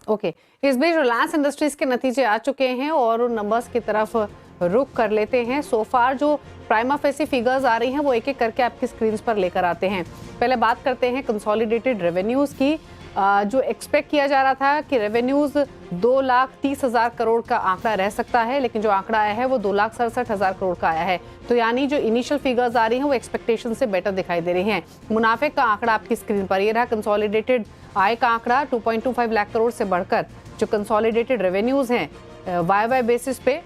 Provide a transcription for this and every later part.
Okay, इस बीच Reliance industries के नतीजे आ चुके हैं और उन नंबर्स की तरफ रुख कर लेते हैं। सो फार जो प्राइमा फेसी फिगर्स आ रही हैं वो एक एक करके आपकी स्क्रीन पर लेकर आते हैं। पहले बात करते हैं कंसोलिडेटेड रेवेन्यूज की। जो एक्सपेक्ट किया जा रहा था कि रेवेन्यूज 2,30,000 करोड़ का आंकड़ा रह सकता है, लेकिन जो आंकड़ा आया है वो 2,67,000 करोड़ का आया है। तो यानी जो इनिशियल फिगर्स आ रही हैं वो एक्सपेक्टेशन से बेटर दिखाई दे रही हैं। मुनाफे का आंकड़ा आपकी स्क्रीन पर ये रहा। कंसोलिडेटेड आय का आंकड़ा 2.25 लाख करोड़ से बढ़कर जो कंसोलिडेटेड रेवेन्यूज हैं वाई बेसिस पे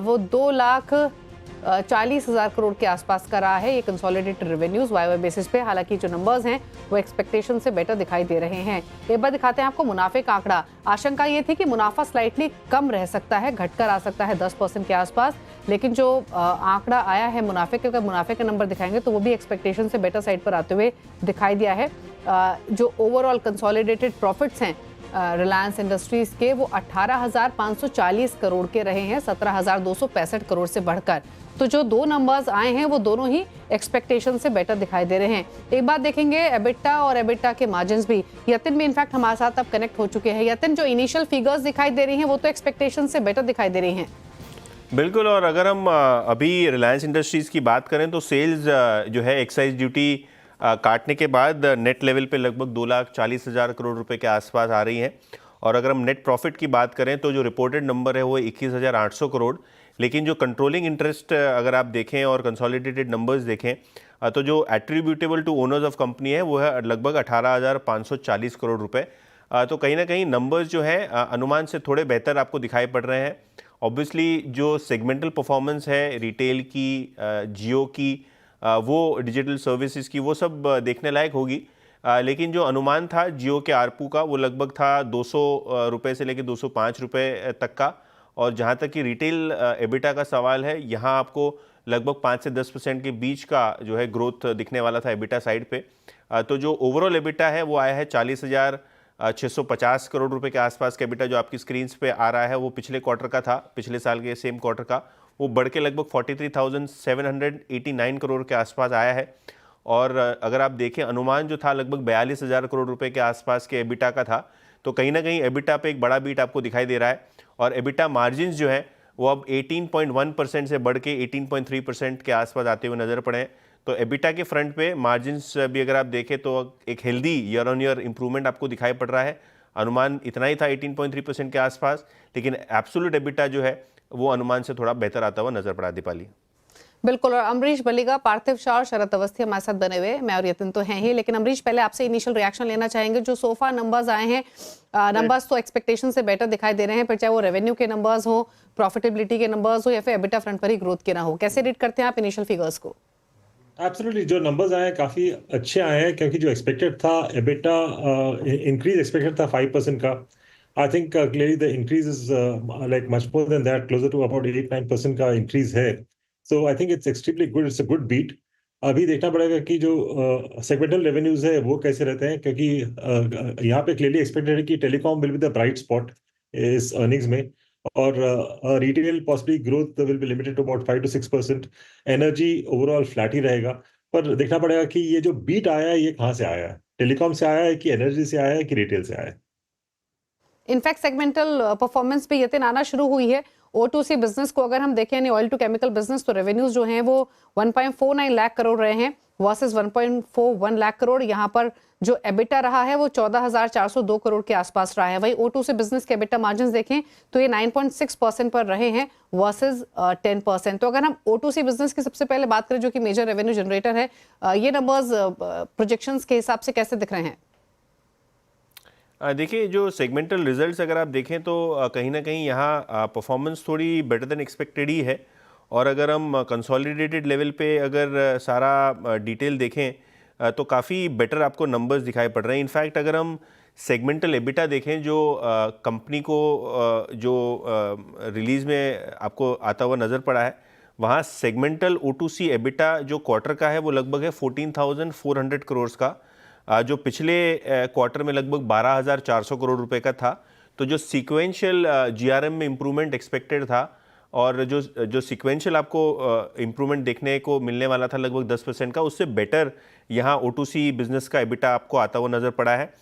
वो 2,40,000 करोड़ के आसपास का रहा है। ये कंसोलिडेटेड रेवेन्यूज वाई बेसिस पे, हालांकि जो नंबर्स हैं वो एक्सपेक्टेशन से बेटर दिखाई दे रहे हैं। एक बार दिखाते हैं आपको मुनाफे का आंकड़ा। आशंका ये थी कि मुनाफा स्लाइटली कम रह सकता है, घटकर आ सकता है 10% के आसपास, लेकिन जो आंकड़ा आया है मुनाफे के, अगर मुनाफे के नंबर दिखाएंगे तो वो भी एक्सपेक्टेशन से बेटर साइड पर आते हुए दिखाई दिया है। जो ओवरऑल कंसोलिडेटेड प्रॉफिट्स हैं रिलायंस इंडस्ट्रीज के वो 18,540 करोड़ के रहे हैं, 17,265 करोड़ से बढ़कर। तो जो दो नंबर्स आए हैं वो दोनों ही एक्सपेक्टेशन से बेटर दिखाई दे रहे हैं। एक बात देखेंगे एबिटा और एबिटा के मार्जिन्स भी। यतिन भी इनफैक्ट हमारे साथ अब कनेक्ट हो चुके हैं। यतिन, जो इनिशियल फिगर्स दिखाई दे रही हैं वो तो एक्सपेक्टेशन से बेटर दिखाई दे रही हैं। बिल्कुल, और अगर हम अभी रिलायंस इंडस्ट्रीज़ की बात करें तो सेल्स जो है एक्साइज ड्यूटी काटने के बाद नेट लेवल पे लगभग 2,40,000 करोड़ रुपए के आसपास आ रही हैं। और अगर हम नेट प्रॉफिट की बात करें तो जो रिपोर्टेड नंबर है वो 21,800 करोड़, लेकिन जो कंट्रोलिंग इंटरेस्ट अगर आप देखें और कंसोलिडेटेड नंबर्स देखें तो जो attributable to owners of company है वो है लगभग 18,540 करोड़ रुपए। तो कहीं ना कहीं नंबर्स जो हैं अनुमान से थोड़े बेहतर आपको दिखाई पड़ रहे हैं। ऑब्वियसली जो सेगमेंटल परफॉर्मेंस है रिटेल की, जियो की, वो डिजिटल सर्विसेज की, वो सब देखने लायक होगी। लेकिन जो अनुमान था जियो के आरपू का वो लगभग था 200 रुपये से लेकर 205 रुपये तक का। और जहाँ तक कि रिटेल एबिटा का सवाल है, यहाँ आपको लगभग 5 से 10% के बीच का जो है ग्रोथ दिखने वाला था एबिटा साइड पे। तो जो ओवरऑल एबिटा है वो आया है 40,650 करोड़ रुपए के आसपास का एबिटा। जो आपकी स्क्रीन पे आ रहा है वो पिछले क्वार्टर का था, पिछले साल के सेम क्वार्टर का। वो बढ़ के लगभग 43,789 करोड़ के आसपास आया है। और अगर आप देखें अनुमान जो था लगभग 42,000 करोड़ रुपए के आसपास के एबिटा का था। तो कहीं ना कहीं एबिटा पे एक बड़ा बीट आपको दिखाई दे रहा है। और एबिटा मार्जिन्स जो है वो अब 18.1% से बढ़ के 18.3% के आसपास आते हुए नजर पड़े हैं। तो एबिटा के फ्रंट पे मार्जिन्स भी अगर आप देखें तो एक healthy year on year improvement आपको दिखाई पड़ रहा है। अनुमान इतना ही था 18.3% के आसपास, लेकिन एब्सोल्यूट एबिटा जो है वो अनुमान से थोड़ा बेहतर आता हुआ नजर पड़ा। दीपाली। बिल्कुल, और अमरीश बलिगा, पार्थिव शाह और शरद अवस्थी हमारे साथ बने हुए, मैं और यतिन तो हैं ही, लेकिन अमरीश पहले आपसे इनिशियल रिएक्शन लेना चाहेंगे। जो सोफा नंबर्स आए हैं, नंबर्स तो एक्सपेक्टेशन से बेटर दिखाई दे रहे हैं, पर चाहे वो रेवेन्यू के नंबर्स हो, प्रॉफिटेबिलिटी के नंबर्स हो या फिर एबिटा फ्रंट पर ही ग्रोथ के ना हो, कैसे रीड करते हैं आप इनिशियल फिगर्स को? एब्सोल्युटली, जो नंबर्स आए हैं काफी अच्छे आए हैं, क्योंकि जो एक्सपेक्टेड था एबिटा इंक्रीज एक्सपेक्टेड था 5% का। I think clearly the increase is like much more than that, closer to about 8-9% का इंक्रीज है। So I think it's extremely good, it's a good beat. अभी देखना पड़ेगा कि जो सेगमेंटल रेवेन्यूज है वो कैसे रहते हैं, क्योंकि यहाँ पे क्लियरली एक्सपेक्टेड है कि telecom will be the bright spot इस अर्निंग्स में। और retail possibly growth will be limited to about 5 to 6%। Energy overall flat ही रहेगा। पर देखना पड़ेगा कि ये जो बीट आया है ये कहाँ से आया है, टेलीकॉम से आया है कि एनर्जी से आया है कि रिटेल से आया है। इनफैक्ट सेगमेंटल परफॉर्मेंस पे यतिन आना शुरू हुई है। O2C बिजनेस को अगर हम देखें, यानी ऑयल टू केमिकल बिजनेस, तो रेवेन्यूज जो हैं वो 1.49 लाख करोड़ रहे हैं वर्सेस 1.41 लाख करोड़। यहाँ पर जो एबिटा रहा है वो 14,402 करोड़ के आसपास रहा है। वही O2C बिजनेस के एबिटा मार्जिन देखें तो ये 9.6% पर रहे हैं वर्सेस 10%। तो अगर हम O2C बिजनेस की सबसे पहले बात करें जो कि मेजर रेवेन्यू जनरेटर है, ये नंबर्स प्रोजेक्शंस के हिसाब से कैसे दिख रहे हैं? देखिए, जो सेगमेंटल रिजल्ट्स अगर आप देखें तो कहीं ना कहीं यहाँ परफॉर्मेंस थोड़ी बेटर देन एक्सपेक्टेड ही है। और अगर हम कंसोलिडेटेड लेवल पे अगर सारा डिटेल देखें तो काफ़ी बेटर आपको नंबर्स दिखाई पड़ रहे हैं। इनफैक्ट अगर हम सेगमेंटल एबिटा देखें जो कंपनी को जो रिलीज़ में आपको आता हुआ नज़र पड़ा है, वहाँ सेगमेंटल O2C एबिटा जो क्वार्टर का है वो लगभग है 14,400 करोड़ का, जो पिछले क्वार्टर में लगभग 12,400 करोड़ रुपए का था। तो जो सीक्वेंशियल जीआरएम में इम्प्रूवमेंट एक्सपेक्टेड था और जो सीक्वेंशियल आपको इम्प्रूवमेंट देखने को मिलने वाला था लगभग 10% का, उससे बेटर यहाँ O2C बिजनेस का एबिटा आपको आता हुआ नज़र पड़ा है।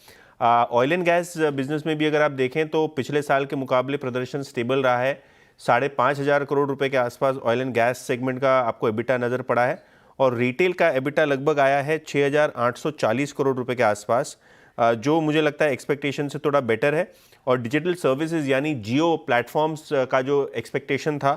ऑयल एंड गैस बिजनेस में भी अगर आप देखें तो पिछले साल के मुकाबले प्रदर्शन स्टेबल रहा है। 5,500 करोड़ रुपए के आसपास ऑयल एंड गैस सेगमेंट का आपको एबिटा नज़र पड़ा है और रिटेल का एबिटा लगभग आया है 6,840 करोड़ रुपए के आसपास, जो मुझे लगता है एक्सपेक्टेशन से थोड़ा बेटर है। और डिजिटल सर्विसेज यानी जियो प्लेटफॉर्म्स का जो एक्सपेक्टेशन था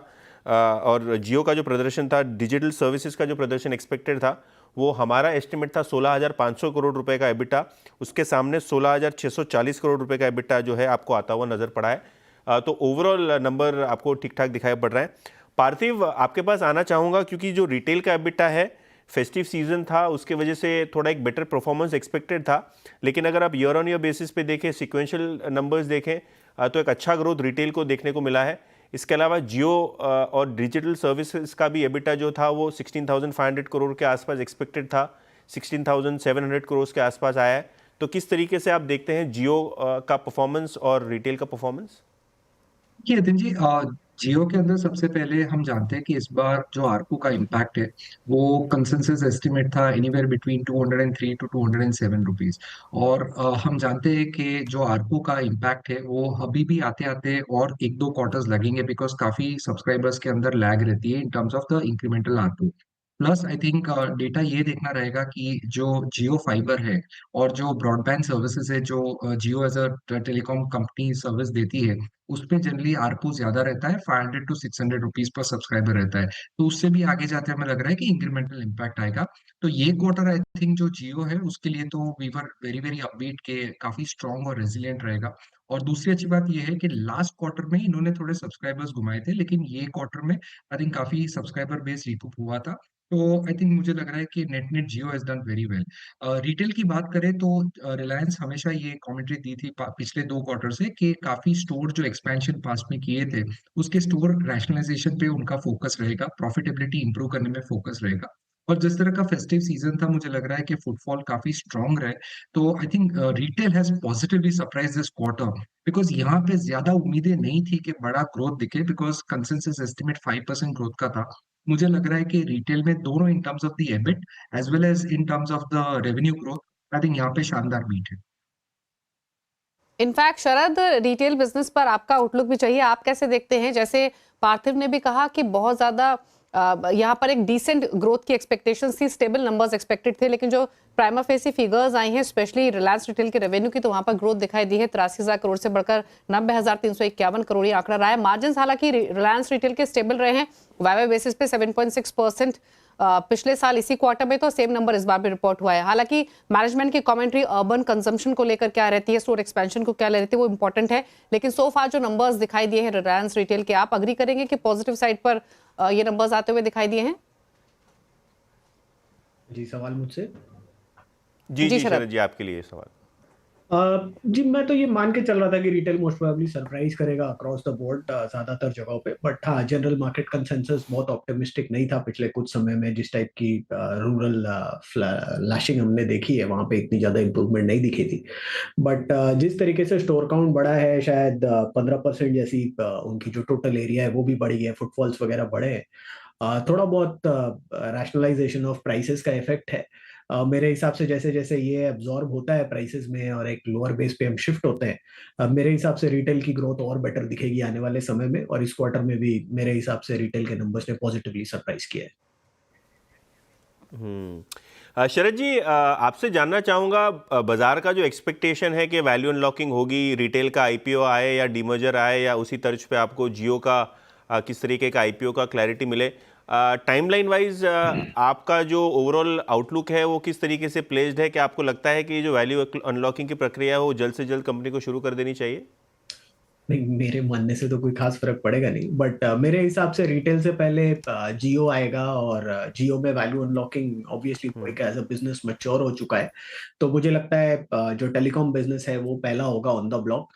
और जियो का जो प्रदर्शन था, डिजिटल सर्विसेज का जो प्रदर्शन एक्सपेक्टेड था, वो हमारा एस्टिमेट था 16,500 करोड़ रुपए का एबिटा, उसके सामने 16,640 करोड़ रुपए का एबिटा जो है आपको आता हुआ नज़र पड़ा है। तो ओवरऑल नंबर आपको ठीक ठाक दिखाई पड़ रहा है। पार्थिव, आपके पास आना चाहूँगा क्योंकि जो रिटेल का एबिटा है, फेस्टिव सीजन था, उसके वजह से थोड़ा एक बेटर परफॉर्मेंस एक्सपेक्टेड था, लेकिन अगर आप ईयर ऑन ईयर बेसिस पे देखें, सिक्वेंशियल नंबर्स देखें, तो एक अच्छा ग्रोथ रिटेल को देखने को मिला है। इसके अलावा जियो और डिजिटल सर्विसेज का भी एबिटा जो था वो 16,500 करोड़ के आसपास एक्सपेक्टेड था, 16,700 करोड़ के आसपास आया है। तो किस तरीके से आप देखते हैं जियो का परफॉर्मेंस और रिटेल का परफॉर्मेंस? देखिए नितिन जी, जियो के अंदर सबसे पहले हम जानते हैं कि इस बार जो आरपू का इम्पैक्ट है वो कंसेंसस एस्टिमेट था एनीवेयर बिटवीन 203 टू 207 रुपीज। और हम जानते हैं कि जो आरपू का इम्पैक्ट है वो अभी भी आते आते और एक दो क्वार्टर्स लगेंगे, बिकॉज काफी सब्सक्राइबर्स के अंदर लैग रहती है in terms of the incremental ARPU. Plus I think data ये देखना रहेगा कि जो जियो फाइबर है और जो ब्रॉडबैंड सर्विसेज है जो Jio as a telecom company service देती है, उस पे जनरली आरपू ज्यादा रहता है, 500 टू 600 रुपीज पर सब्सक्राइबर रहता है। तो उससे भी आगे जाते हमें लग रहा है कि इंक्रीमेंटल इम्पैक्ट आएगा। तो ये क्वार्टर आई थिंक जो जियो है उसके लिए तो we were very very upbeat के काफी स्ट्रांग और रेजिलियंट रहेगा। और दूसरी अच्छी बात यह है कि लास्ट क्वार्टर में इन्होंने थोड़े सब्सक्राइबर्स घुमाए थे, लेकिन ये क्वार्टर में आई थिंक काफी सब्सक्राइबर बेस रिकूप हुआ था। तो आई थिंक मुझे लग रहा है कि net net Jio has done very well. Retail की बात करें तो रिलायंस हमेशा ये कमेंट्री दी थी पिछले दो क्वार्टर से कि काफी स्टोर जो एक्सपेंशन पास्ट में किए थे उसके स्टोर रैशनलाइजेशन पे उनका फोकस रहेगा, प्रॉफिटेबिलिटी इंप्रूव करने में फोकस रहेगा। और जिस तरह का फेस्टिव सीजन था, मुझे लग रहा है कि फुटफॉल काफी स्ट्रांग रहे। तो I think retail has positively surprise this quarter, because यहाँ पे ज्यादा उम्मीदें नहीं थी कि बड़ा ग्रोथ दिखे, बिकॉज कंसेंसस एस्टिमेट 5% ग्रोथ का था। मुझे लग रहा है कि रिटेल में दोनों in terms of the EBIT as well as in terms of the revenue growth, I think यहाँ पे शानदार बीट है। इनफैक्ट शरद, रिटेल बिजनेस पर आपका आउटलुक भी चाहिए। आप कैसे देखते हैं? जैसे पार्थिव ने भी कहा कि बहुत ज्यादा यहाँ पर एक डिसेंट ग्रोथ की एक्सपेक्टेशंस थी, स्टेबल नंबर्स एक्सपेक्टेड थे, लेकिन जो प्राइमा फेसी फिगर्स आई हैं स्पेशली रिलायंस रिटेल के रेवेन्यू की, तो वहां पर ग्रोथ दिखाई दी है। 83,000 करोड़ से बढ़कर 90,351 करोड़ ये आंकड़ा रहा है। मार्जिन हालांकि रिलायंस रिटेल के स्टेबल रहे हैं, वाईवाई बेसिस पे 7.6%। पिछले साल इसी क्वार्टर में तो सेम नंबर इस बार भी रिपोर्ट हुआ है। हालांकि मैनेजमेंट की कमेंट्री अर्बन कंजम्पशन को लेकर क्या रहती है, स्टोर एक्सपेंशन को क्या रहती है, वो इंपॉर्टेंट है। लेकिन सो फार जो नंबर्स दिखाई दिए हैं रिलायंस रिटेल के, आप अग्री करेंगे कि पॉजिटिव साइड पर ये नंबर्स आते हुए दिखाई दिए हैं? जी, सवाल मुझसे। जी शरद जी, आपके लिए सवाल। जी, मैं तो ये मान के चल रहा था कि रिटेल मोस्ट प्रोबेबली सरप्राइज करेगा अक्रॉस द बोर्ड ज्यादातर जगहों पे, बट हाँ, जनरल मार्केट कंसेंसस बहुत ऑप्टिमिस्टिक नहीं था पिछले कुछ समय में। जिस टाइप की रूरल लैशिंग हमने देखी है वहां पे इतनी ज्यादा इंप्रूवमेंट नहीं दिखी थी। बट जिस तरीके से स्टोर काउंट बढ़ा है, शायद 15% जैसी उनकी जो टोटल एरिया है वो भी बढ़ी है, फुटफॉल्स वगैरह बढ़े हैं। थोड़ा बहुत रैशनलाइजेशन ऑफ प्राइसेस का इफेक्ट है। मेरे हिसाब से जैसे जैसे ये एब्जॉर्ब होता है प्राइसेस में और एक लोअर बेस पे हम शिफ्ट होते हैं, मेरे हिसाब से रिटेल की ग्रोथ और बेटर दिखेगी आने वाले समय में। और इस क्वार्टर में भी मेरे हिसाब से रिटेल के नंबर्स ने पॉजिटिवली सरप्राइज किया है। शरद जी, आपसे जानना चाहूँगा, बाजार का जो एक्सपेक्टेशन है कि वैल्यू अनलॉकिंग होगी, रिटेल का आईपीओ आए या डीमर्जर आए या उसी तर्ज पे आपको जियो का किस तरीके का आईपीओ का क्लैरिटी मिले, टाइमलाइन वाइज आपका जो ओवरऑल आउटलुक है वो किस तरीके से प्लेस्ड है? कि आपको लगता है कि जो वैल्यू अनलॉकिंग की प्रक्रिया है वो जल्द से जल्द कंपनी को शुरू कर देनी चाहिए? नहीं, मेरे मानने से तो कोई खास फर्क पड़ेगा नहीं, बट मेरे हिसाब से रिटेल से पहले जियो आएगा। और जियो में value unlocking obviously as a business mature हो चुका है, तो मुझे लगता है जो टेलीकॉम बिजनेस है वो पहला होगा ऑन द ब्लॉक।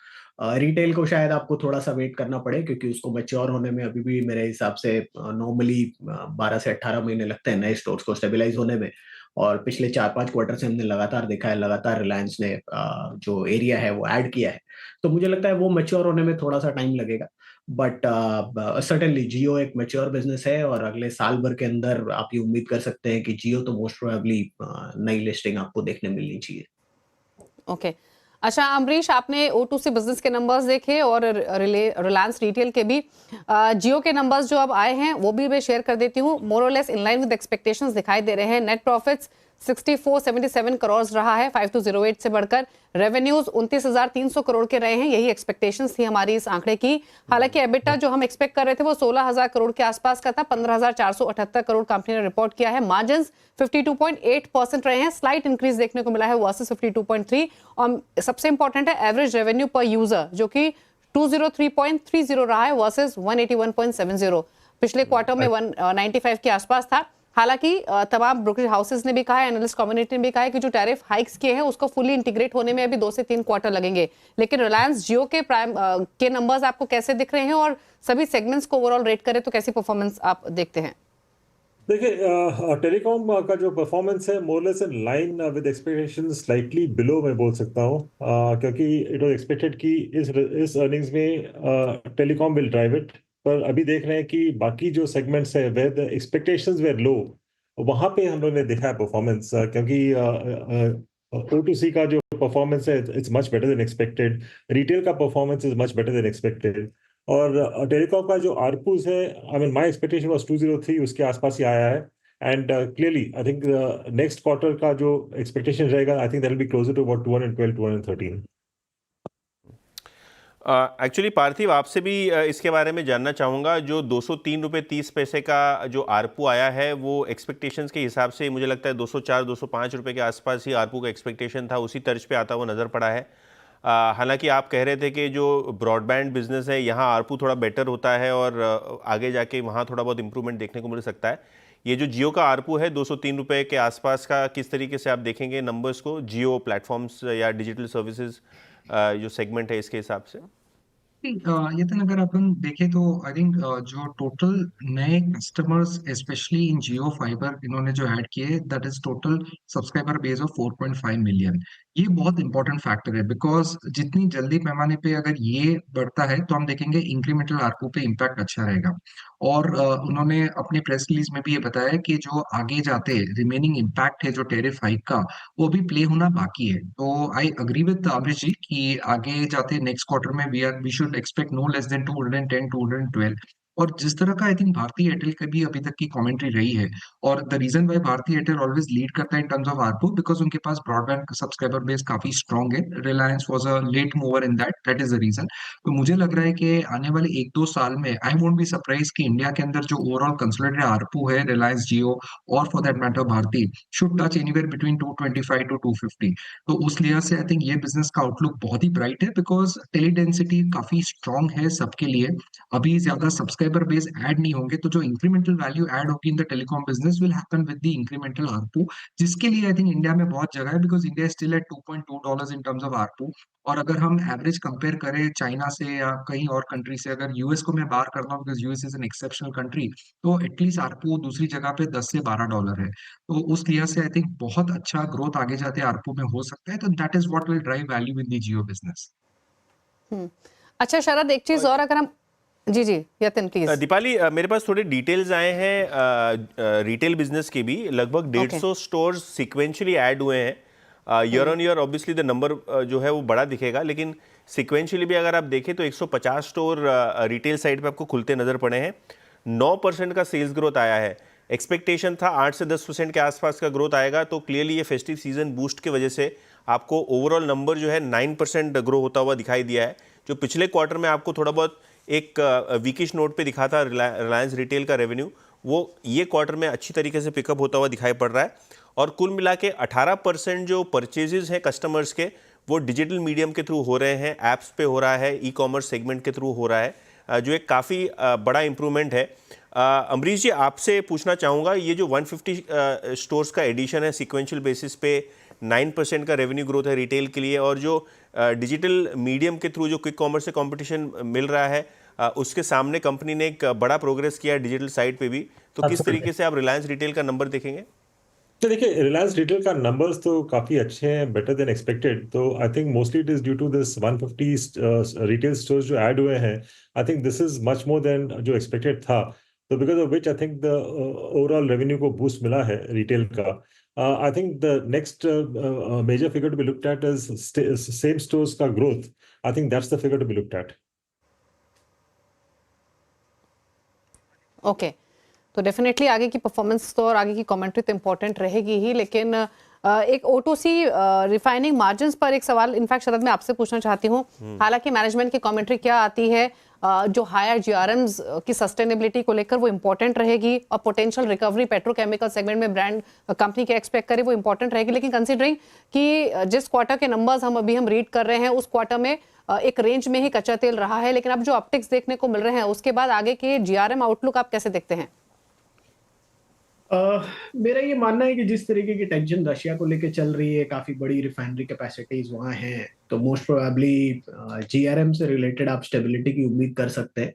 रिटेल को शायद आपको थोड़ा सा वेट करना पड़े, क्योंकि उसको मैच्योर होने में अभी भी मेरे हिसाब से नॉर्मली 12 से 18 महीने लगते हैं नए स्टोर्स को स्टेबलाइज होने में। और पिछले 4-5 क्वार्टर से हमने लगातार देखा है, लगातार रिलायंस ने जो एरिया है वो ऐड किया है। तो मुझे लगता है वो मैच्योर होने में थोड़ा सा टाइम लगेगा। बट सर्टेनली जियो एक मैच्योर बिजनेस है और अगले साल भर के अंदर आप ये उम्मीद कर सकते हैं कि जियो तो मोस्ट प्रोबेबली नई लिस्टिंग आपको देखने मिलनी चाहिए। ओके अच्छा अमरीश, आपने O2C बिजनेस के नंबर्स देखे और रिलायंस रिटेल के भी। जियो के नंबर्स जो अब आए हैं वो भी मैं शेयर कर देती हूँ। मोर और less in line with expectations दिखाई दे रहे हैं। नेट प्रॉफिट्स 6477 करोड़ रहा है 5208 से बढ़कर। रेवेन्यूज 29,300 करोड़ के रहे हैं, यही एक्सपेक्टेशंस थी हमारी इस आंकड़े की। हालांकि एबिटा जो हम एक्सपेक्ट कर रहे थे वो 16,000 करोड़ के आसपास का था, 15,478 करोड़ कंपनी ने रिपोर्ट किया है। मार्जिन 52.8% रहे हैं, स्लाइट इंक्रीज देखने को मिला है वर्सेस 52.3। और सबसे इंपॉर्टेंट है एवरेज रेवेन्यू पर यूजर जो कि 203.30 रहा है वर्सेस 181.70। पिछले क्वार्टर में 195 के आसपास था। हालांकि तमाम ब्रोकरेज हाउसेस ने भी कहा है, एनालिस्ट कम्युनिटी ने भी कहा है कि जो टैरिफ हाइक्स किए हैं उसको फुली इंटीग्रेट होने में अभी 2 से 3 क्वार्टर लगेंगे। लेकिन रिलायंस जियो के प्राइम के नंबर्स आपको कैसे दिख रहे हैं और सभी सेगमेंट्स को ओवरऑल रेट करें तो कैसी परफॉर्मेंस आप देखते हैं? देखिए, टेलीकॉम का जो परफॉर्मेंस है more less in line with expectations, slightly below मैं बोल सकता हूँ, क्योंकि इट वाज एक्सपेक्टेड कि इस अर्निंग्स में टेलीकॉम विल ड्राइव इट। पर अभी देख रहे हैं कि बाकी जो सेगमेंट्स है वेयर द एक्सपेक्टेशंस वेर लो, वहां पे हम लोगों ने देखा है परफॉर्मेंस, क्योंकि O2C का जो परफॉर्मेंस है it's much better than expected. Retail का performance is much better than expected. और टेलीकॉम का जो आरपूस है, I mean my expectation was 203, उसके आसपास ही आया है। And clearly I think next quarter का जो एक्सपेक्टेशन रहेगा, I think that will be closer to about 212 213। Actually Parthiv, आपसे भी इसके बारे में जानना चाहूँगा। जो 203 रुपये 30 पैसे का जो आरपू आया है वो एक्सपेक्टेशंस के हिसाब से मुझे लगता है 204-205 रुपये के आसपास ही आरपू का एक्सपेक्टेशन था, उसी तर्ज पे आता हुआ नज़र पड़ा है। हालांकि आप कह रहे थे कि जो ब्रॉडबैंड बिजनेस है यहाँ आरपू थोड़ा बेटर होता है और आगे जाके वहाँ थोड़ा बहुत इंप्रूवमेंट देखने को मिल सकता है। ये जो जियो का आरपू है 203 रुपये के आसपास का, किस तरीके से आप देखेंगे नंबर्स को जियो प्लेटफॉर्म्स या डिजिटल सर्विसेज जो सेगमेंट है इसके हिसाब से? यतन अगर अपन देखें तो आई थिंक जो टोटल नए customers specially in Jio fibre इन्होंने जो ऐड किए, that is total subscriber base of 4.5 million. ये बहुत इंपॉर्टेंट फैक्टर है बिकॉज जितनी जल्दी पैमाने पे अगर ये बढ़ता है तो हम देखेंगे इंक्रीमेंटल आरपू पे इम्पैक्ट अच्छा रहेगा। और उन्होंने अपने प्रेस रिलीज में भी ये बताया कि जो आगे जाते रिमेनिंग इम्पैक्ट है जो टेरिफ हाइक का, वो भी प्ले होना बाकी है। तो I agree with Amrish ji कि आगे जाते नेक्स्ट क्वार्टर में we should expect no less than 210 212। और जिस तरह का आई थिंक भारतीय एयरटेल का भी अभी तक की कमेंट्री रही है, और the reason why Bharti Airtel always lead करता है in terms of ARPU because उनके पास ब्रॉडबैंड सब्सक्राइबर बेस काफी स्ट्रॉन्ग है। Reliance was a late mover in that is the reason. तो मुझे लग रहा है कि आने वाले 1-2 साल में आई वोंट बी सरप्राइज कि इंडिया के अंदर जो ओवरऑल कंसोलिडेटेड आरपू है रिलायंस जियो और for that matter Bharti should touch anywhere between 225 to 250। तो उस लिहाज से आई थिंक ये बिजनेस का आउटलुक बहुत ही ब्राइट है बिकॉज टेली डेंसिटी काफी स्ट्रॉन्ग है सबके लिए। अभी ज्यादा सब्सक्राइबर बेस ऐड नहीं होंगे तो जो इंक्रीमेंटल वैल्यू ऐड होगी in the telecom business will happen with the incremental ARPU, जिसके लिए आई थिंक इंडिया में बहुत जगह है because India still at $2.2 in terms of ARPU. और अगर हम एवरेज कंपेयर करें चाइना से या कहीं और कंट्री से, अगर यूएस को मैं बाहर करता हूँ because US is an exceptional country, तो एटलीस्ट आरपू दूसरी जगह पे $10 से $12 है। तो उस लिहाज से आई थिंक बहुत अच्छा ग्रोथ आगे जाते आरपू में हो सकता है। तो that is what will drive value in the Jio business. अच्छा शरद, एक चीज और अगर हम जी यतिन प्लीज। दीपाली, मेरे पास थोड़े डिटेल्स आए हैं रिटेल बिजनेस के भी। लगभग 150 स्टोर्स सिक्वेंशियली ऐड हुए हैं। Year on year obviously the number जो है वो बड़ा दिखेगा, लेकिन सिक्वेंशियली भी अगर आप देखें तो 150 स्टोर रिटेल साइड पे आपको खुलते नजर पड़े हैं। 9% का सेल्स ग्रोथ आया है। एक्सपेक्टेशन था 8 से 10% के आसपास का ग्रोथ आएगा, तो क्लियरली ये फेस्टिव सीजन बूस्ट की वजह से आपको ओवरऑल नंबर जो है 9% ग्रो होता हुआ दिखाई दिया है। जो पिछले क्वार्टर में आपको थोड़ा बहुत एक वीकिश नोट पे दिखा था रिलायंस रिटेल का रेवेन्यू, वो ये क्वार्टर में अच्छी तरीके से पिकअप होता हुआ दिखाई पड़ रहा है। और कुल मिला के 18% जो परचेजेस हैं कस्टमर्स के वो डिजिटल मीडियम के थ्रू हो रहे हैं, ऐप्स पे हो रहा है, ई कॉमर्स सेगमेंट के थ्रू हो रहा है, जो एक काफ़ी बड़ा इंप्रूवमेंट है। अमरीश जी, आपसे पूछना चाहूँगा, ये जो 150 स्टोर्स का एडिशन है सिक्वेंशियल बेसिस पे 9% का रेवेन्यू ग्रोथ है रिटेल के लिए, और जो डिजिटल मीडियम के थ्रू जो क्विक कॉमर्स से कंपटीशन मिल रहा है उसके सामने कंपनी ने एक बड़ा प्रोग्रेस किया है डिजिटल साइड पे भी, तो किस तरीके से आप रिलायंस रिटेल का नंबर देखेंगे? तो देखिए, रिलायंस रिटेल का नंबर्स तो काफी अच्छे हैं, बेटर देन एक्सपेक्टेड। तो I think mostly it is due to this 150 retail stores जो ऐड हुए हैं। I think this is much more than जो एक्सपेक्टेड था, तो because of which I think the overall revenue को बूस्ट मिला है रिटेल का। I think the next major figure to be looked at is same stores ka growth. I think that's the figure to be looked at. Okay तो definitely आगे की performance तो और आगे की कमेंट्री तो इम्पोर्टेंट रहेगी ही, लेकिन एक O2C रिफाइनिंग मार्जिन्स पर एक सवाल इनफैक्ट शरद मैं आपसे पूछना चाहती हूँ। हालांकि मैनेजमेंट की कमेंट्री क्या आती है, जो हायर जीआरएम्स की सस्टेनेबिलिटी को लेकर वो इंपॉर्टेंट रहेगी और पोटेंशियल रिकवरी पेट्रोकेमिकल सेगमेंट में ब्रांड कंपनी के एक्सपेक्ट करे वो इंपॉर्टेंट रहेगी, लेकिन कंसीडरिंग कि जिस क्वार्टर के नंबर्स हम रीड कर रहे हैं उस क्वार्टर में एक रेंज में ही कच्चा तेल रहा है, लेकिन अब जो अपटिक्स देखने को मिल रहे हैं उसके बाद आगे के जीआरएम आउटलुक आप कैसे देखते हैं? मेरा ये मानना है कि जिस तरीके की टेंशन रशिया को लेके चल रही है, काफी बड़ी रिफाइनरी कैपेसिटीज वहां हैं, तो मोस्ट प्रोबेबली जीआरएम से रिलेटेड आप स्टेबिलिटी की उम्मीद कर सकते हैं।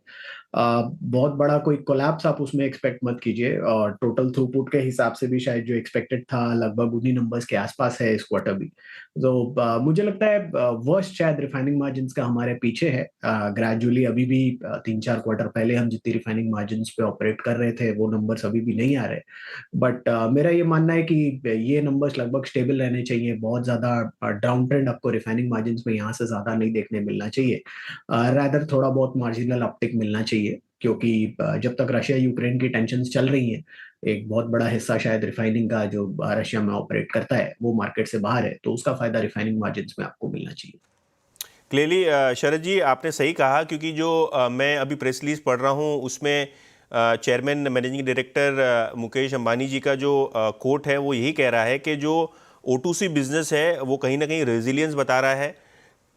बहुत बड़ा कोई कोलैप्स आप उसमें एक्सपेक्ट मत कीजिए, और टोटल थ्रूपुट के हिसाब से भी शायद जो एक्सपेक्टेड था लगभग उन्हीं नंबर्स के आसपास है इस क्वार्टर भी। तो मुझे लगता है वर्स्ट शायद रिफाइनिंग मार्जिन्स का हमारे पीछे है। ग्रेजुअली अभी भी 3-4 क्वार्टर पहले हम जितनी रिफाइनिंग मार्जिन्स पे ऑपरेट कर रहे थे वो नंबर्स अभी भी नहीं आ रहे, बट मेरा ये मानना है कि ये नंबर्स लगभग स्टेबल रहने चाहिए। बहुत ज्यादा डाउन ट्रेंड आपको रिफाइनिंग मार्जिन्स में यहाँ से ज्यादा नहीं देखने मिलना चाहिए, रादर थोड़ा बहुत मार्जिनल अपटिक मिलना चाहिए, क्योंकि जब तक रशिया यूक्रेन की टेंशन्स चल रही हैं एक बहुत बड़ा हिस्सा शायद रिफाइनिंग का जो रशिया में ऑपरेट करता है वो मार्केट से बाहर है, तो उसका फायदा रिफाइनिंग मार्जिन्स में आपको मिलना चाहिए। क्लियरली शरद जी आपने सही कहा, क्योंकि जो मैं अभी प्रेस रिलीज पढ़ रहा हूँ उसमें chairman managing director Mukesh Ambani ji का जो कोट है वो यही कह रहा है कि जो O2C बिजनेस है वो कहीं ना कहीं रेजिलियंस बता रहा है।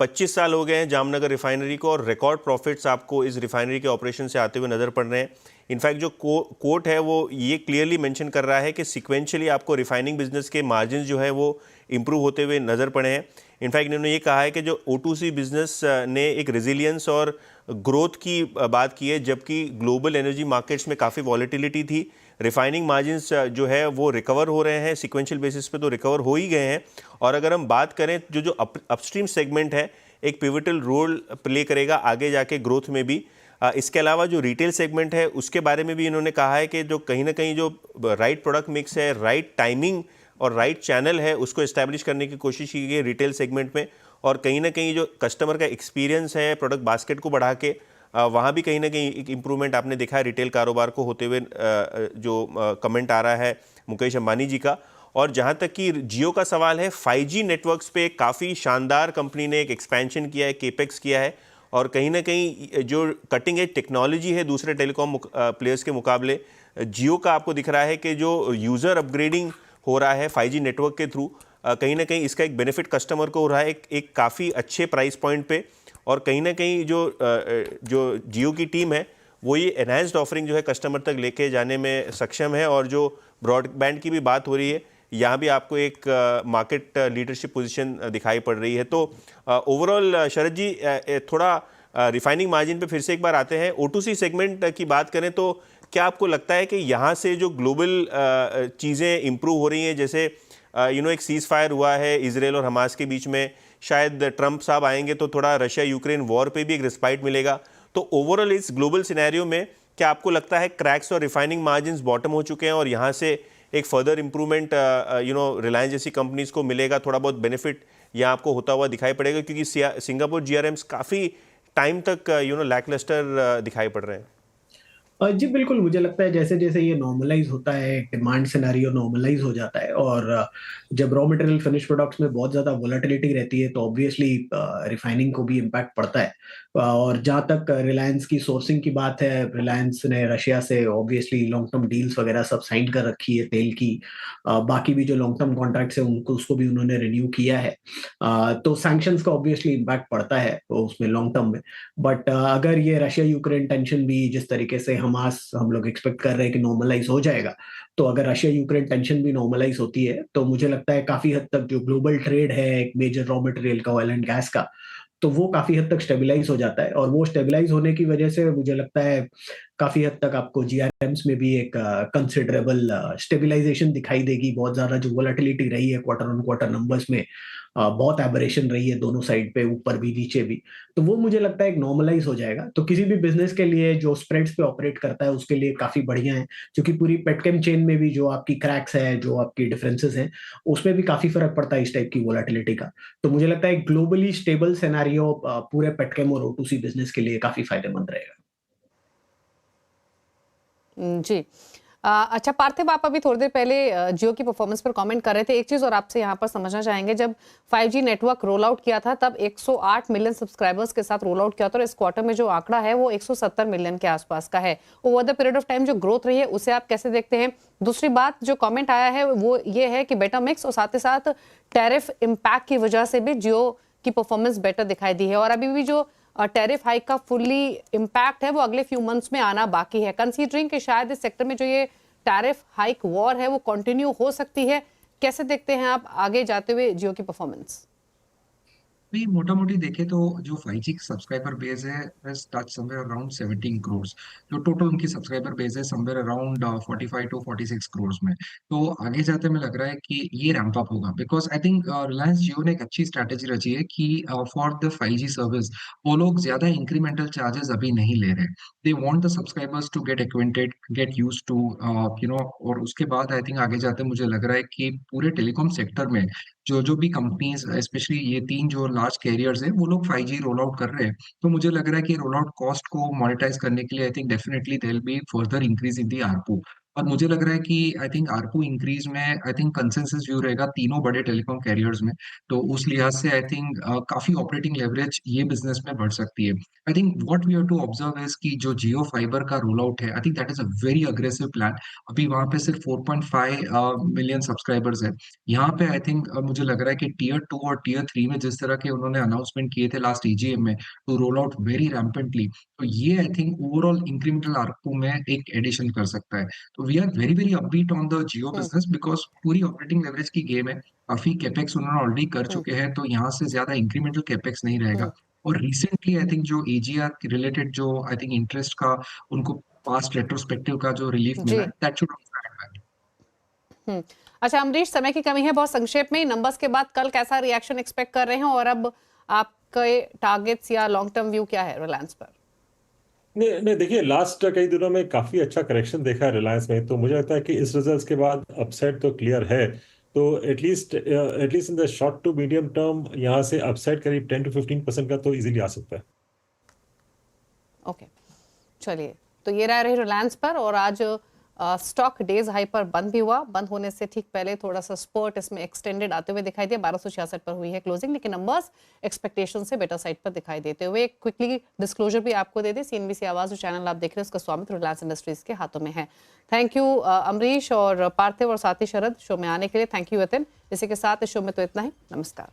25 साल हो गए हैं जामनगर रिफाइनरी को और रिकॉर्ड प्रॉफिट्स आपको इस रिफाइनरी के ऑपरेशन से आते हुए नज़र पड़ रहे हैं। इनफैक्ट जो कोट है वो ये क्लियरली मेंशन कर रहा है कि सिक्वेंशियली आपको रिफाइनिंग बिजनेस के मार्जिन जो है वो इम्प्रूव होते हुए नज़र पड़े हैं। इनफैक्ट इन्होंने ये कहा है कि जो O2C बिजनेस ने एक रेजिलियंस और ग्रोथ की बात की है, जबकि ग्लोबल एनर्जी मार्केट्स में काफ़ी वॉलेटिलिटी थी। रिफाइनिंग मार्जिन्स जो है वो रिकवर हो रहे हैं, सिक्वेंशियल बेसिस पे तो रिकवर हो ही गए हैं। और अगर हम बात करें जो अपस्ट्रीम सेगमेंट है एक पिवटल रोल प्ले करेगा आगे जाके ग्रोथ में भी। इसके अलावा जो रिटेल सेगमेंट है उसके बारे में भी इन्होंने कहा है कि जो कहीं ना कहीं जो राइट प्रोडक्ट मिक्स है, राइट टाइमिंग और राइट चैनल है उसको इस्टेब्लिश करने की कोशिश की गई रिटेल सेगमेंट में, और कहीं ना कहीं जो कस्टमर का एक्सपीरियंस है प्रोडक्ट बास्केट को बढ़ा के वहाँ भी कहीं ना कहीं एक इम्प्रूवमेंट आपने देखा है रिटेल कारोबार को होते हुए, जो कमेंट आ रहा है मुकेश अंबानी जी का। और जहाँ तक कि जियो का सवाल है, 5G नेटवर्क्स पे काफ़ी शानदार कंपनी ने एक एक्सपेंशन किया है, केपेक्स किया है, और कहीं ना कहीं जो कटिंग एज टेक्नोलॉजी है दूसरे टेलीकॉम प्लेयर्स के मुकाबले जियो का आपको दिख रहा है कि जो यूज़र अपग्रेडिंग हो रहा है 5G नेटवर्क के थ्रू, कहीं ना कहीं इसका एक बेनिफिट कस्टमर को हो रहा है एक काफ़ी अच्छे प्राइस पॉइंट पे। और कहीं ना कहीं जो जियो की टीम है वो ये एनहांस्ड ऑफरिंग जो है कस्टमर तक लेके जाने में सक्षम है। और जो ब्रॉडबैंड की भी बात हो रही है यहाँ भी आपको एक मार्केट लीडरशिप पोजीशन दिखाई पड़ रही है। तो ओवरऑल शरद जी थोड़ा रिफाइनिंग मार्जिन पे फिर से एक बार आते हैं। O2C सेगमेंट की बात करें तो क्या आपको लगता है कि यहाँ से जो ग्लोबल चीज़ें इम्प्रूव हो रही हैं, जैसे एक सीज़ फायर हुआ है इजराइल और हमास के बीच में, शायद ट्रंप साहब आएंगे तो थोड़ा रशिया यूक्रेन वॉर पे भी एक रिस्पाइट मिलेगा, तो ओवरऑल इस ग्लोबल सिनेरियो में क्या आपको लगता है क्रैक्स और रिफाइनिंग मार्जिन्स बॉटम हो चुके हैं और यहाँ से एक फर्दर इंप्रूवमेंट रिलायंस जैसी कंपनीज को मिलेगा, थोड़ा बहुत बेनिफिट यहाँ आपको होता हुआ दिखाई पड़ेगा, क्योंकि सिंगापुर जीआरएम्स काफ़ी टाइम तक लैकलस्टर दिखाई पड़ रहे हैं? जी बिल्कुल, मुझे लगता है जैसे जैसे ये नॉर्मलाइज होता है, डिमांड सिनेरियो नॉर्मलाइज हो जाता है, और जब रॉ मटेरियल फिनिश प्रोडक्ट्स में बहुत ज्यादा वोलेटिलिटी रहती है तो ऑब्वियसली रिफाइनिंग को भी इम्पैक्ट पड़ता है। और जहाँ तक रिलायंस की सोर्सिंग की बात है, रिलायंस ने रशिया से ऑब्वियसली लॉन्ग टर्म डील्स वगैरह सब साइन कर रखी है तेल की। बाकी भी जो लॉन्ग टर्म कॉन्ट्रैक्ट्स है उनको उसको भी उन्होंने रिन्यू किया है। तो सैंक्शंस का ऑब्वियसली इम्पैक्ट पड़ता है उसमें लॉन्ग टर्म में। बट अगर ये रशिया यूक्रेन टेंशन भी जिस तरीके से हमास हम लोग एक्सपेक्ट कर रहे हैं कि नॉर्मलाइज हो जाएगा, तो अगर रशिया यूक्रेन टेंशन भी नॉर्मलाइज होती है तो मुझे लगता है काफी हद तक जो ग्लोबल ट्रेड है एक मेजर रॉ मटेरियल का, ऑयल एंड गैस का, तो वो काफी हद तक स्टेबलाइज हो जाता है। और वो स्टेबलाइज होने की वजह से मुझे लगता है काफी हद तक आपको जीआरएम्स में भी एक कंसिडरेबल स्टेबलाइजेशन दिखाई देगी। बहुत ज्यादा जो वोलेटिलिटी रही है क्वार्टर ऑन क्वार्टर नंबर्स में, बहुत एबरेशन रही है दोनों साइड पे, ऊपर भी नीचे भी। तो वो मुझे लगता है एक नॉर्मलाइज हो जाएगा, तो किसी भी बिजनेस के लिए जो स्प्रेड्स पे ऑपरेट करता है उसके लिए काफी बढ़िया है, क्योंकि पूरी पेटकेम चेन में भी जो आपकी क्रैक्स है, जो आपकी डिफरेंसेस हैं, उसमें भी काफी फर्क पड़ता है इस टाइप की वोलेटिलिटी का। तो मुझे लगता है ग्लोबली स्टेबल सिनेरियो पूरे पेटकेम और O2C बिजनेस के लिए काफी फायदेमंद रहेगा। जी। अच्छा पार्थिव, आप अभी थोड़ी देर पहले जियो की परफॉर्मेंस पर कमेंट कर रहे थे। एक चीज और आपसे यहाँ पर समझना चाहेंगे, जब 5G नेटवर्क रोल आउट किया था तब 108 मिलियन सब्सक्राइबर्स के साथ रोल आउट किया था, और इस क्वार्टर में जो आंकड़ा है वो 170 मिलियन के आसपास का है। Over the period of time जो ग्रोथ रही है उसे आप कैसे देखते हैं? दूसरी बात जो कमेंट आया है वो ये है कि बेटर मिक्स और साथ ही साथ टैरिफ इम्पैक्ट की वजह से भी जियो की परफॉर्मेंस बेटर दिखाई दी है, और अभी भी जो टैरिफ हाइक का फुल्ली इम्पैक्ट है वो अगले फ्यू मंथ्स में आना बाकी है। कंसीडरिंग कि शायद इस सेक्टर में जो ये टैरिफ हाइक वॉर है वो कंटिन्यू हो सकती है, कैसे देखते हैं आप आगे जाते हुए जियो की परफॉर्मेंस? भी मोटा मोटी देखे तो जो 5G की सब्सक्राइबर बेस है टच समवेयर अराउंड 17 करोड़। जो टोटल उनकी सब्सक्राइबर बेस है समवेयर अराउंड 45 टू 46 करोड़ में। तो आगे जाते में लग रहा है कि ये रैंप अप होगा, बिकॉज आई थिंक रिलायंस जियो ने एक अच्छी स्ट्रैटेजी रची है कि फॉर द 5G सर्विस वो लोग ज्यादा इंक्रीमेंटल चार्जेस अभी नहीं ले रहे। They want the subscribers to get acquainted, get used to और उसके बाद आई थिंक आगे जाते मुझे लग रहा है कि पूरे टेलीकॉम सेक्टर में जो जो भी कंपनीज, स्पेशली ये तीन जो लार्ज कैरियर्स हैं, वो लोग 5G रोल आउट कर रहे हैं। तो मुझे लग रहा है कि रोल आउट कॉस्ट को मोनेटाइज करने के लिए I think definitely there will be further increase in the ARPU. और मुझे लग रहा है कि आई थिंक आरपू इंक्रीज में आई थिंक कंसेंसस व्यू रहेगा तीनों बड़े टेलीकॉम कैरियर्स में। तो उस लिहाज से आई थिंक काफी ऑपरेटिंग लेवरेज ये बिजनेस में बढ़ सकती है। I think what we have to observe is कि जो जियो फाइबर का रोल आउट है, I think that is a very aggressive plan. अभी वहां पे सिर्फ 4.5 मिलियन सब्सक्राइबर्स है। यहाँ पे आई थिंक मुझे लग रहा है कि टीयर 2 और टीयर 3 में जिस तरह के उन्होंने अनाउंसमेंट किए थे लास्ट ईजीएम में to roll out very rampantly, तो ये I think overall incremental ARPU में एक एडिशन कर सकता है। तो we are very very upbeat on the Jio hmm, business, because पूरी ऑपरेटिंग लेवरेज की गेम है। काफी कैपेक्स उन्होंने ऑलरेडी कर हम्म, चुके हैं, तो यहाँ से ज्यादा इंक्रीमेंटल कैपेक्स नहीं रहेगा। हम्म, और रिसेंटली आई थिंक जो एजीआर रिलेटेड जो आई थिंक इंटरेस्ट का उनको पास्ट रेट्रोस्पेक्टिव का जो रिलीफ मिला है, जी। That should also add value. Hmm. अच्छा अमरीश, समय की कमी है, बहुत संक्षेप में नंबर्स के बाद कल कैसा रिएक्शन एक्सपेक्ट कर रहे हैं, और अब आपके टारगेट्स या लॉन्ग टर्म व्यू क्या है रिलायंस पर? नहीं नहीं, देखिए लास्ट कई दिनों में काफी अच्छा करेक्शन देखा है रिलायंस में, तो मुझे लगता है कि इस रिजल्ट्स के बाद अपसाइड तो क्लियर है। तो at least in the short to medium term यहाँ से अपसाइड करीब 10 to 15% का तो इजीली आ सकता है। ओके, चलिए, तो ये रह रही रिलायंस पर। और आज स्टॉक डेज हाई पर बंद भी हुआ। बंद होने से ठीक पहले थोड़ा सा स्पर्ट इसमें एक्सटेंडेड आते हुए दिखाई दिया। 1266 पर हुई है क्लोजिंग, लेकिन नंबर्स एक्सपेक्टेशन से बेटर साइड पर दिखाई देते हुए। क्विकली डिस्क्लोजर भी आपको दे दे, सीएनबीसी आवाज जो चैनल आप देख रहे हैं उसका स्वामित्व रिलायंस इंडस्ट्रीज के हाथों में है। थैंक यू अमरीश और पार्थिव और साथी शरद शो में आने के लिए। Thank you Yatin. इसी के साथ इस शो में तो इतना ही। नमस्कार।